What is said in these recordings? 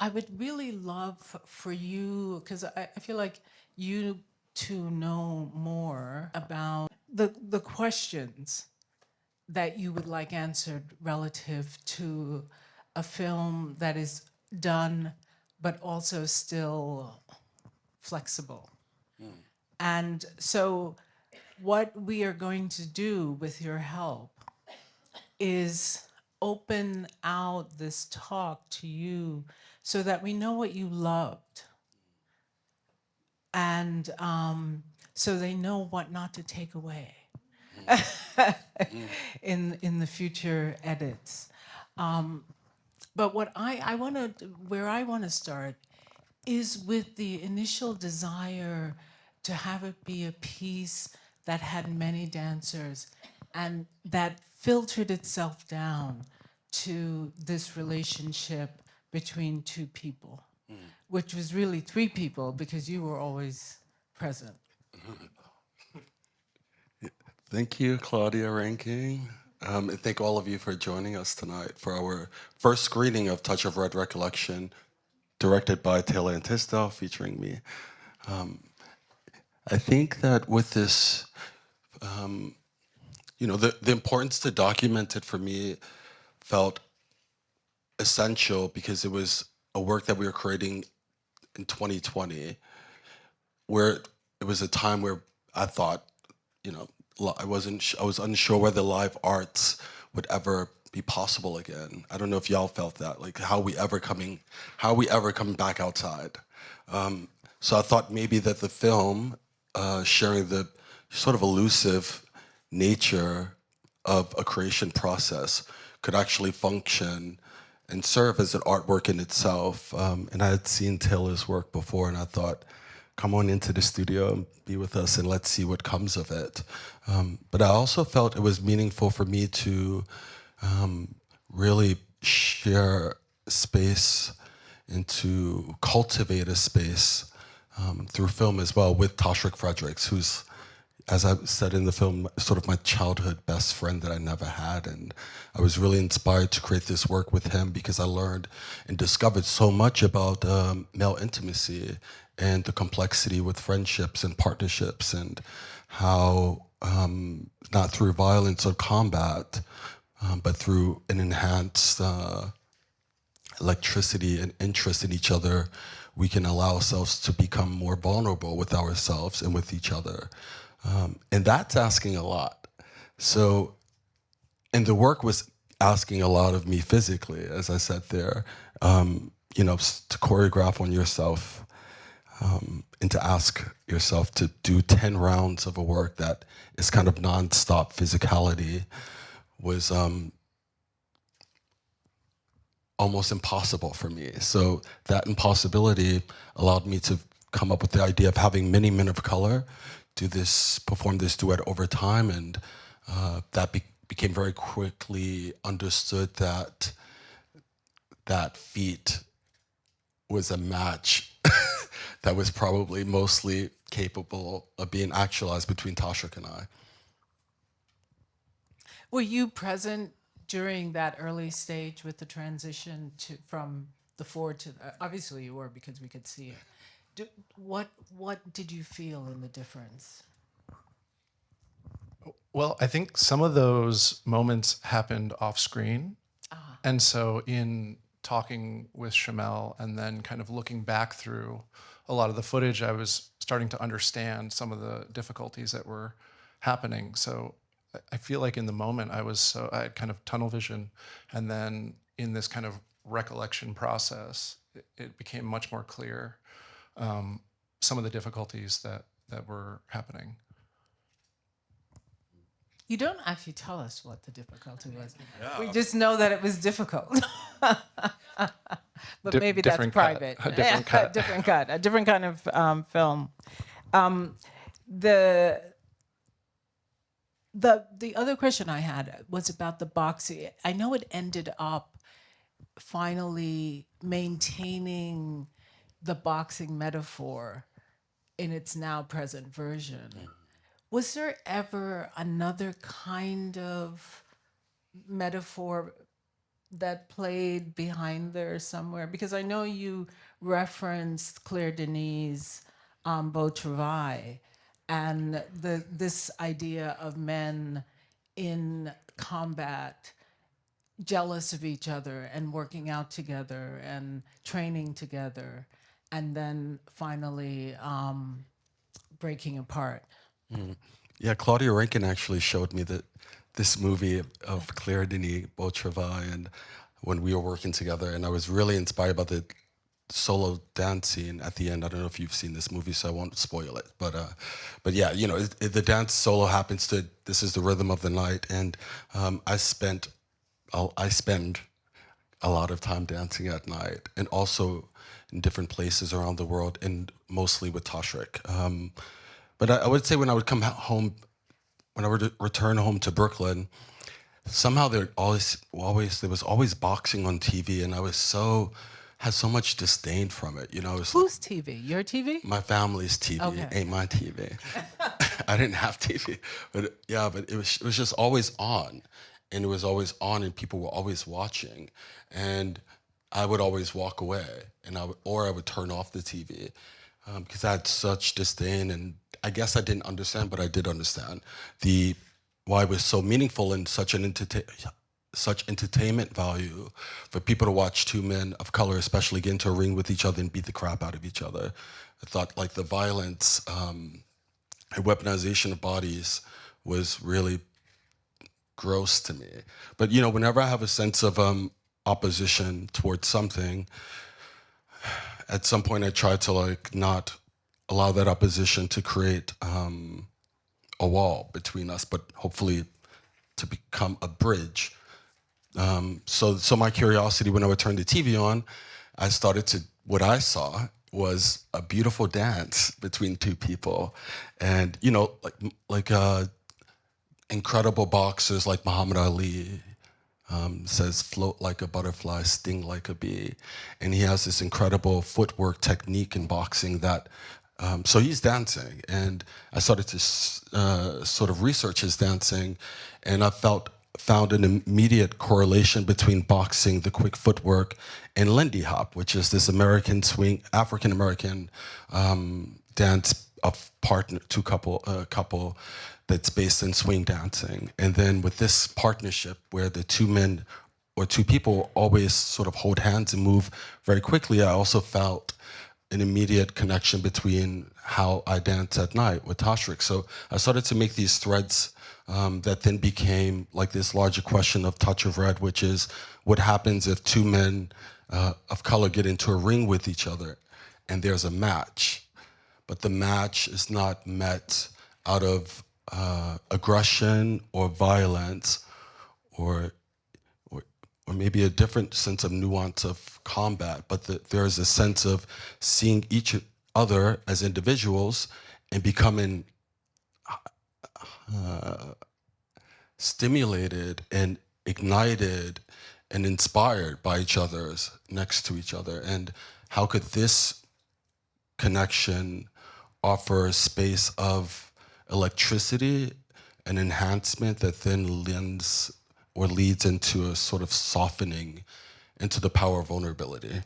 I would really love for you, because I feel like you to know more about the questions that you would like answered relative to a film that is done but also still flexible. And so what we are going to do with your help is open out this talk to you so that we know what you loved, and so they know what not to take away in the future edits. But what I want to, where I want to start is with the initial desire to have it be a piece that had many dancers and that filtered itself down to this relationship between two people, which was really three people because you were always present. Thank you, Claudia Rankine. And thank all of you for joining us tonight for our first screening of Touch of Red Recollection, directed by Taylor Antisdel, featuring me. I think that with this, the importance to document it for me felt essential because it was a work that we were creating in 2020, where it was a time where I thought, you know, I was unsure whether live arts would ever be possible again. I don't know if y'all felt that, like how we ever coming back outside. So I thought maybe that the film, sharing the sort of elusive nature of a creation process, could actually function and serve as an artwork in itself. And I had seen Taylor's work before, and I thought, come on into the studio and be with us, and let's see what comes of it. But I also felt it was meaningful for me to really share space and to cultivate a space through film as well with Tashrik Fredericks, who's, as I said in the film, sort of my childhood best friend that I never had. And I was really inspired to create this work with him because I learned and discovered so much about male intimacy and the complexity with friendships and partnerships, and how not through violence or combat, but through an enhanced electricity and interest in each other, we can allow ourselves to become more vulnerable with ourselves and with each other. And that's asking a lot. So, and the work was asking a lot of me physically, as I sat there, to choreograph on yourself, and to ask yourself to do 10 rounds of a work that is kind of nonstop physicality was almost impossible for me. So that impossibility allowed me to come up with the idea of having many men of color perform this duet over time, and that became very quickly understood that that feat was a match that was probably mostly capable of being actualized between Tashrik and I. Were you present during that early stage with the transition from the four to obviously you were because we could see it. What did you feel in the difference? Well, I think some of those moments happened off screen. And so in talking with Shamel and then kind of looking back through a lot of the footage, I was starting to understand some of the difficulties that were happening. So I feel like in the moment I had kind of tunnel vision. And then in this kind of recollection process, it became much more clear some of the difficulties that were happening. You don't actually tell us what the difficulty was. Yeah. We just know that it was difficult. But maybe that's private. A different cut. A different kind of film. The other question I had was about the boxing. I know it ended up finally maintaining the boxing metaphor in its now present version. Was there ever another kind of metaphor that played behind there somewhere? Because I know you referenced Claire Denis' Beau Travail, and this idea of men in combat, jealous of each other and working out together and training together, and then finally breaking apart. Yeah, Claudia Rankine actually showed me this movie of Claire Denis, Beau Travail, and when we were working together, and I was really inspired by the solo dance scene at the end. I don't know if you've seen this movie, so I won't spoil it. But yeah, you know, the dance solo happens to "This Is the Rhythm of the Night," and I spend a lot of time dancing at night, and also in different places around the world, and mostly with Tashrik. But I would say when I would come home, when I would return home to Brooklyn, somehow there was always boxing on TV, and had so much disdain from it. You know, it was like Whose TV? Your TV? my family's TV, Okay. ain't my TV. I didn't have TV, but yeah, but it was just always on, and it was always on, and people were always watching, and I would always walk away, and I would turn off the TV, because I had such disdain, and I guess I didn't understand, but I did understand why it was so meaningful and such entertainment value for people to watch two men of color, especially get into a ring with each other and beat the crap out of each other. I thought like the violence and weaponization of bodies was really gross to me. But you know, whenever I have a sense of opposition towards something, at some point I try to like not allow that opposition to create a wall between us, but hopefully to become a bridge. So my curiosity when I would turn the TV on, what I saw was a beautiful dance between two people, and you know, like incredible boxers like Muhammad Ali says, "Float like a butterfly, sting like a bee," and he has this incredible footwork technique in boxing that. So he's dancing, and I started to sort of research his dancing, and I found an immediate correlation between boxing, the quick footwork, and Lindy Hop, which is this African American dance of couple that's based in swing dancing. And then with this partnership where the two men or two people always sort of hold hands and move very quickly, I also felt an immediate connection between how I dance at night with Tashrik. So I started to make these threads that then became like this larger question of Touch of Red, which is what happens if two men of color get into a ring with each other and there's a match, but the match is not met out of aggression or violence or maybe a different sense of nuance of combat, but there's a sense of seeing each other as individuals and becoming stimulated and ignited and inspired by each other's next to each other. And how could this connection offer a space of electricity and enhancement that then leads into a sort of softening into the power of vulnerability?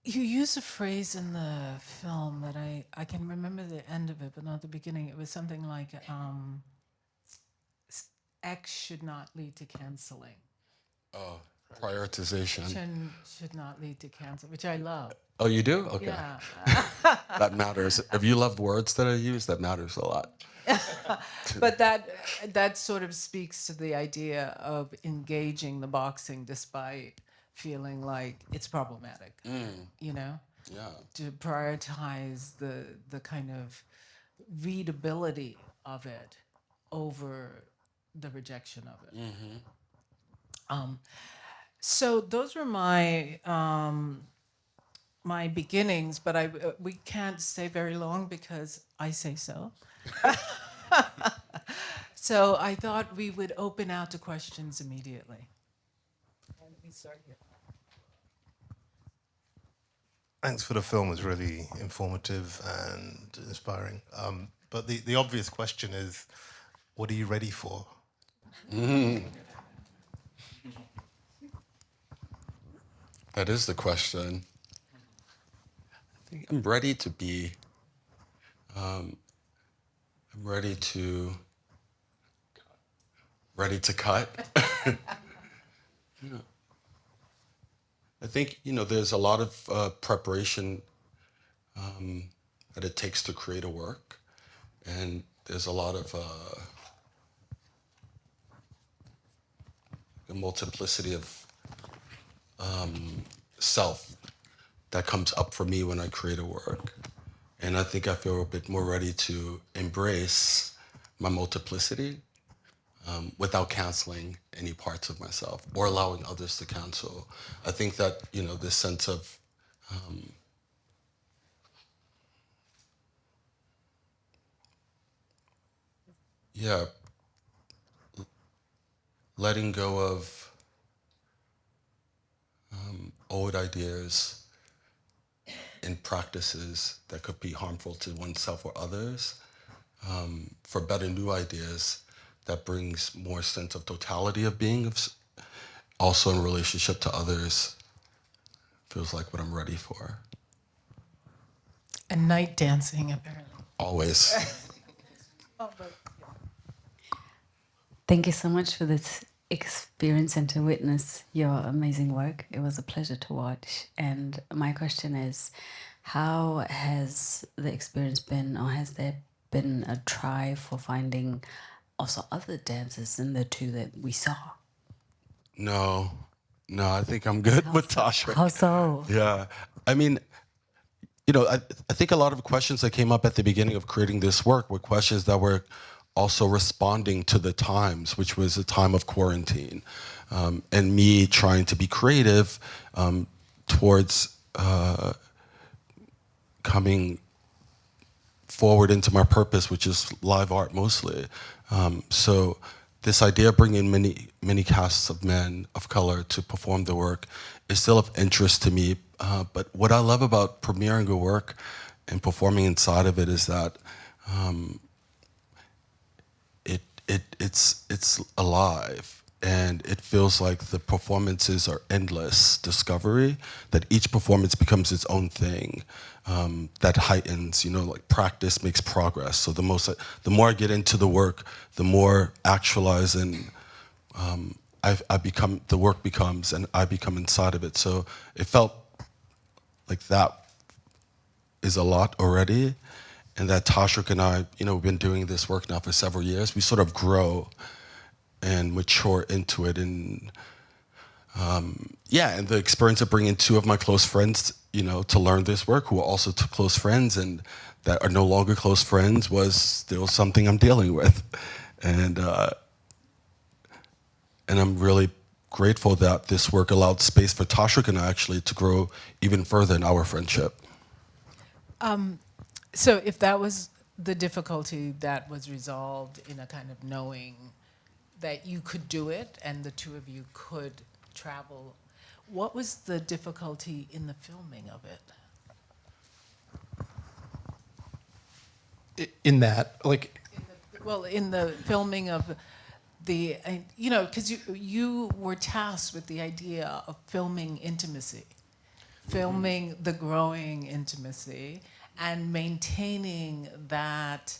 You use a phrase in the film that I can remember the end of it, but not the beginning. It was something like, X should not lead to canceling. Oh, prioritization. Should not lead to cancel, which I love. Oh, you do? Okay. Yeah. That matters. If you love words that I use, that matters a lot. But that sort of speaks to the idea of engaging the boxing despite feeling like it's problematic. You know? Yeah. To prioritize the kind of readability of it over the rejection of it. So those were my my beginnings, but we can't stay very long because I say so. So I thought we would open out to questions immediately. Let me start here. Thanks for the film. It was really informative and inspiring. But the obvious question is, what are you ready for? That is the question. I think I'm ready to be. I'm ready to cut. I think there's a lot of preparation that it takes to create a work, and there's a lot of a multiplicity of self that comes up for me when I create a work. And I think I feel a bit more ready to embrace my multiplicity without canceling any parts of myself or allowing others to cancel. I think that, this sense of yeah, letting go of old ideas and practices that could be harmful to oneself or others, for better new ideas that brings more sense of totality of being, also in relationship to others, feels like what I'm ready for. And night dancing, apparently. Always. Thank you so much for this experience and to witness your amazing work. It was a pleasure to watch. And my question is, how has the experience been, or has there been a try for finding also other dancers than the two that we saw? No, I think I'm good with Tasha. How so? Yeah. I mean, I think a lot of questions that came up at the beginning of creating this work were questions that were also responding to the times, which was a time of quarantine, and me trying to be creative towards coming forward into my purpose, which is live art mostly. So this idea of bringing many casts of men of color to perform the work is still of interest to me. But what I love about premiering a work and performing inside of it is that it's alive, and it feels like the performances are endless discovery, that each performance becomes its own thing, that heightens, like practice makes progress. So the more I get into the work, the more actualizing I become, the work becomes, and I become inside of it. So it felt like that is a lot already. And that Tashrik and I, we've been doing this work now for several years. We sort of grow and mature into it. And and the experience of bringing two of my close friends, to learn this work, who are also two close friends and that are no longer close friends, was still something I'm dealing with. And I'm really grateful that this work allowed space for Tashrik and I actually to grow even further in our friendship. So if that was the difficulty that was resolved in a kind of knowing that you could do it and the two of you could travel, what was the difficulty in the filming of it? In that, like, In the filming of the, because you were tasked with the idea of filming intimacy, filming the growing intimacy, and maintaining that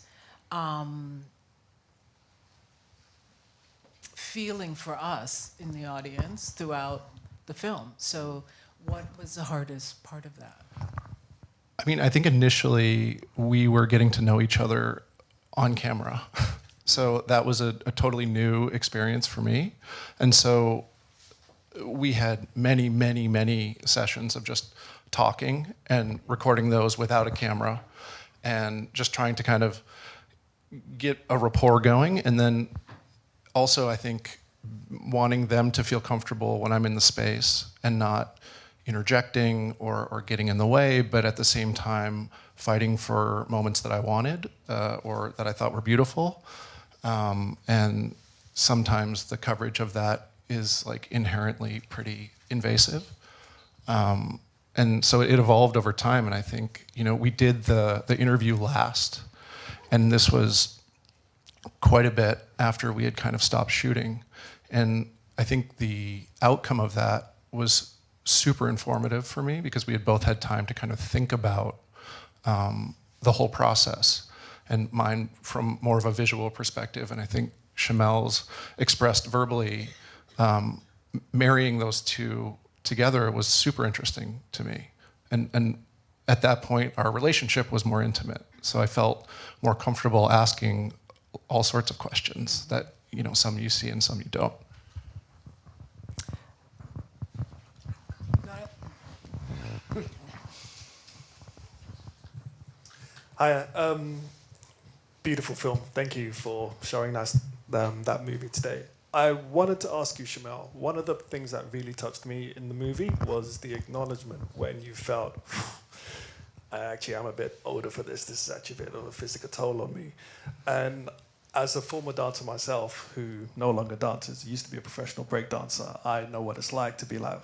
feeling for us in the audience throughout the film. So what was the hardest part of that? I mean, I think initially we were getting to know each other on camera. So that was a totally new experience for me. And so we had many sessions of just talking and recording those without a camera and just trying to kind of get a rapport going. And then also, I think, wanting them to feel comfortable when I'm in the space and not interjecting or getting in the way, but at the same time fighting for moments that I wanted or that I thought were beautiful. And sometimes the coverage of that is like inherently pretty invasive. And so it evolved over time, and I think, we did the interview last, and this was quite a bit after we had kind of stopped shooting. And I think the outcome of that was super informative for me because we had both had time to kind of think about the whole process, and mine from more of a visual perspective. And I think Shamel's expressed verbally, marrying those two together was super interesting to me. And at that point, our relationship was more intimate. So I felt more comfortable asking all sorts of questions that, you know, some you see and some you don't. Hi, beautiful film. Thank you for showing us that movie today. I wanted to ask you, Shamel, one of the things that really touched me in the movie was the acknowledgement when you felt, I'm a bit older for this. This is actually a bit of a physical toll on me. And as a former dancer myself, who no longer dances, used to be a professional break dancer, I know what it's like to be like,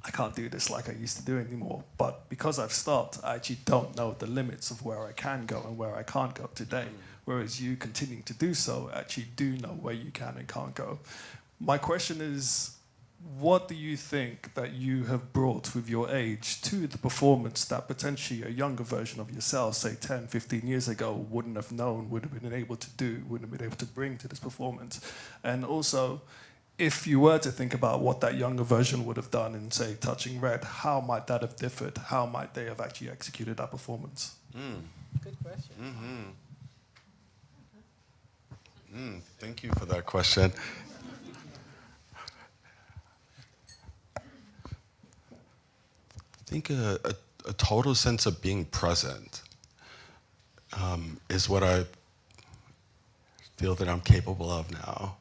I can't do this like I used to do anymore. But because I've stopped, I actually don't know the limits of where I can go and where I can't go today. Whereas you continuing to do so actually do know where you can and can't go. My question is, what do you think that you have brought with your age to the performance that potentially a younger version of yourself, say 10, 15 years ago, wouldn't have known, wouldn't have been able to do, wouldn't have been able to bring to this performance? And also, if you were to think about what that younger version would have done in, say, Touching Red, how might that have differed? How might they have actually executed that performance? Good question. Thank you for that question. I think a total sense of being present is what I feel that I'm capable of now.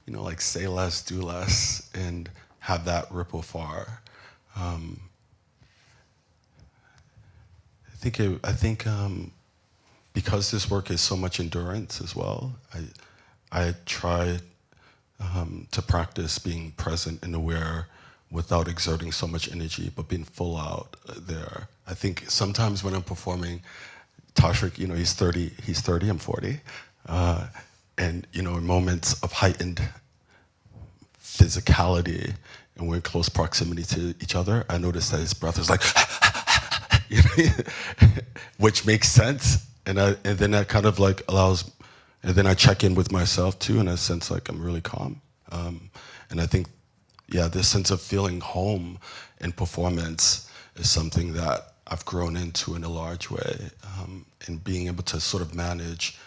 You know, like say less, do less, and have that ripple far. I think because this work is so much endurance as well, I try to practice being present and aware without exerting so much energy, but being full out there. I think sometimes when I'm performing, Tashrik, you know, he's 30, I'm 40. And, you know, in moments of heightened physicality and we're in close proximity to each other, I notice that his breath is like, you know, which makes sense. And then that kind of like allows, and then I check in with myself too, and I sense like I'm really calm. And I think, yeah, this sense of feeling home in performance is something that I've grown into in a large way, and being able to sort of manage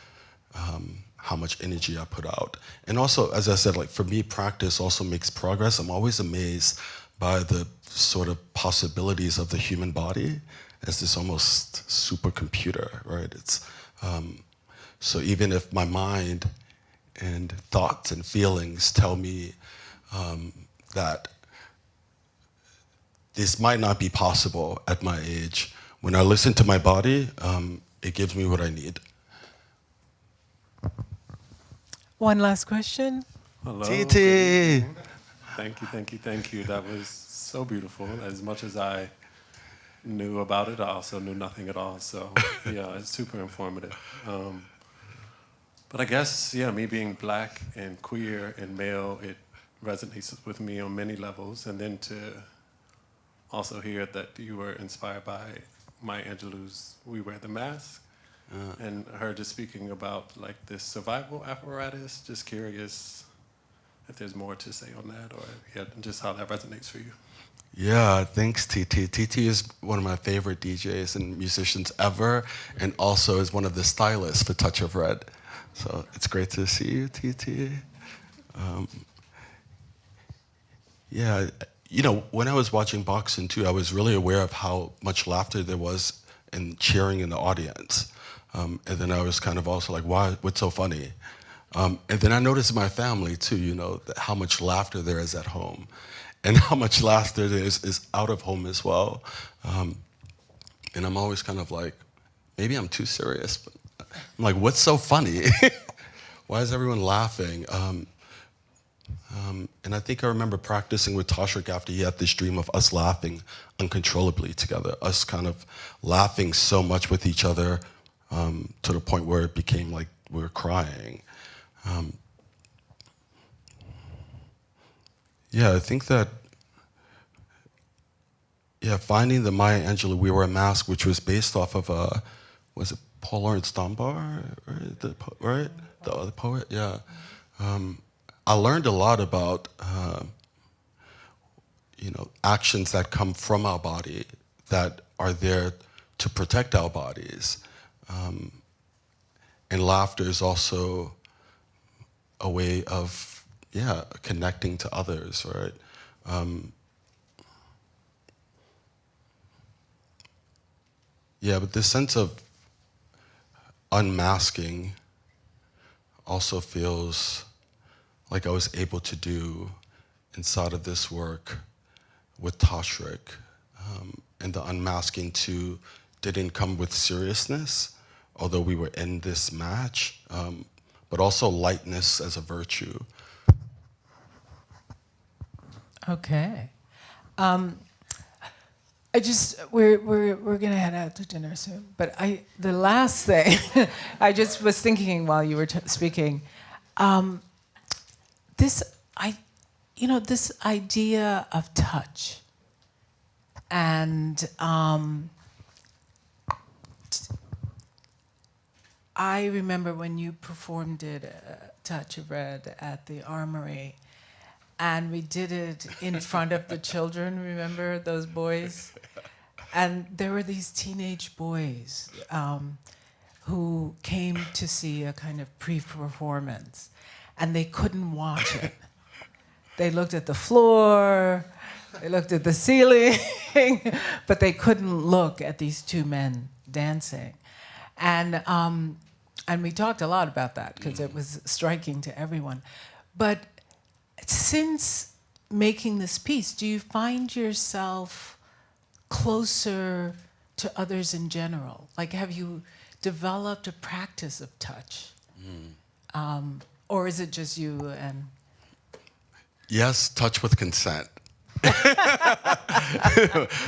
how much energy I put out. And also, as I said, like for me, practice also makes progress. I'm always amazed by the sort of possibilities of the human body as this almost supercomputer, right? It's so even if my mind and thoughts and feelings tell me that this might not be possible at my age, when I listen to my body, it gives me what I need. One last question. Hello. TT. Thank you. That was so beautiful. As much as I knew about it, I also knew nothing at all. So yeah, it's super informative. But I guess, yeah, me being black and queer and male, it resonates with me on many levels. And then to also hear that you were inspired by Maya Angelou's We Wear the Mask. And her just speaking about like this survival apparatus, just curious if there's more to say on that, or yeah, just how that resonates for you. Yeah, thanks, TT. TT is one of my favorite DJs and musicians ever, and also is one of the stylists for Touch of Red. So it's great to see you, TT. Yeah, you know, when I was watching boxing too, I was really aware of how much laughter there was and cheering in the audience. And then I was kind of also like, why, what's so funny? And then I noticed in my family too, you know, how much laughter there is at home and how much laughter there is out of home as well. And I'm always kind of like, maybe I'm too serious, but I'm like, what's so funny? Why is everyone laughing? And I think I remember practicing with Tashrik after he had this dream of us laughing uncontrollably together, us kind of laughing so much with each other to the point where it became like we were crying. Yeah, I think that, finding the Maya Angelou, We Were a Mask, which was based off of, was it Paul Laurence Dunbar, right? The poet, yeah. I learned a lot about, actions that come from our body that are there to protect our bodies. And laughter is also a way of, connecting to others, right? But this sense of unmasking also feels like I was able to do inside of this work with Tashrik. And the unmasking too didn't come with seriousness, although we were in this match, but also lightness as a virtue. Okay. We're gonna head out to dinner soon. But the last thing I just was thinking while you were speaking, this idea of touch, and I remember when you performed it, Touch of Red, at the Armory. And we did it in front of the children, remember those boys? And there were these teenage boys who came to see a kind of pre-performance, and they couldn't watch it. They looked at the floor, they looked at the ceiling, but they couldn't look at these two men dancing. And we talked a lot about that because it was striking to everyone. But since making this piece, do you find yourself closer to others in general? Like, have you developed a practice of touch? Or is it just you and... Yes, touch with consent.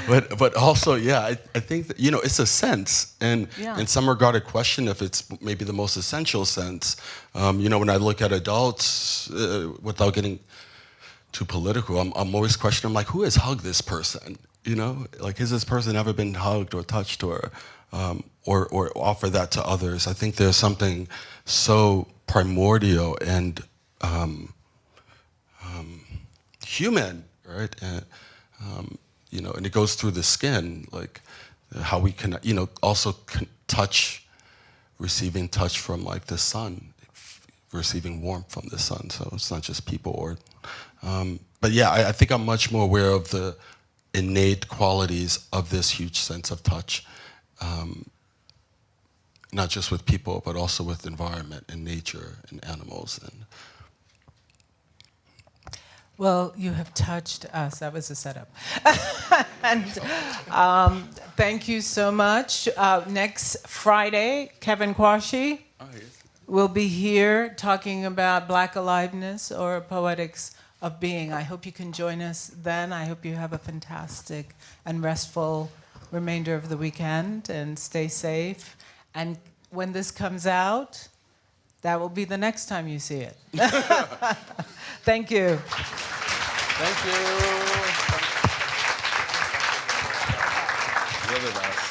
but also, I think that, it's a sense, and in some regard a question if it's maybe the most essential sense. When I look at adults, without getting too political, I'm always questioning, like, who has hugged this person? Like, has this person ever been hugged or touched or offer that to others? I think there's something so primordial and human, right? And, and it goes through the skin, like how we can, also touch, receiving touch from like the sun, receiving warmth from the sun. So it's not just people or, but I think I'm much more aware of the innate qualities of this huge sense of touch, not just with people, but also with environment and nature and animals. And Well, you have touched us. That was a setup. And thank you so much. Next Friday, Kevin Kwashi will be here talking about Black aliveness or poetics of being. I hope you can join us then. I hope you have a fantastic and restful remainder of the weekend and stay safe. And when this comes out, that will be the next time you see it. Thank you. thank you. Really nice.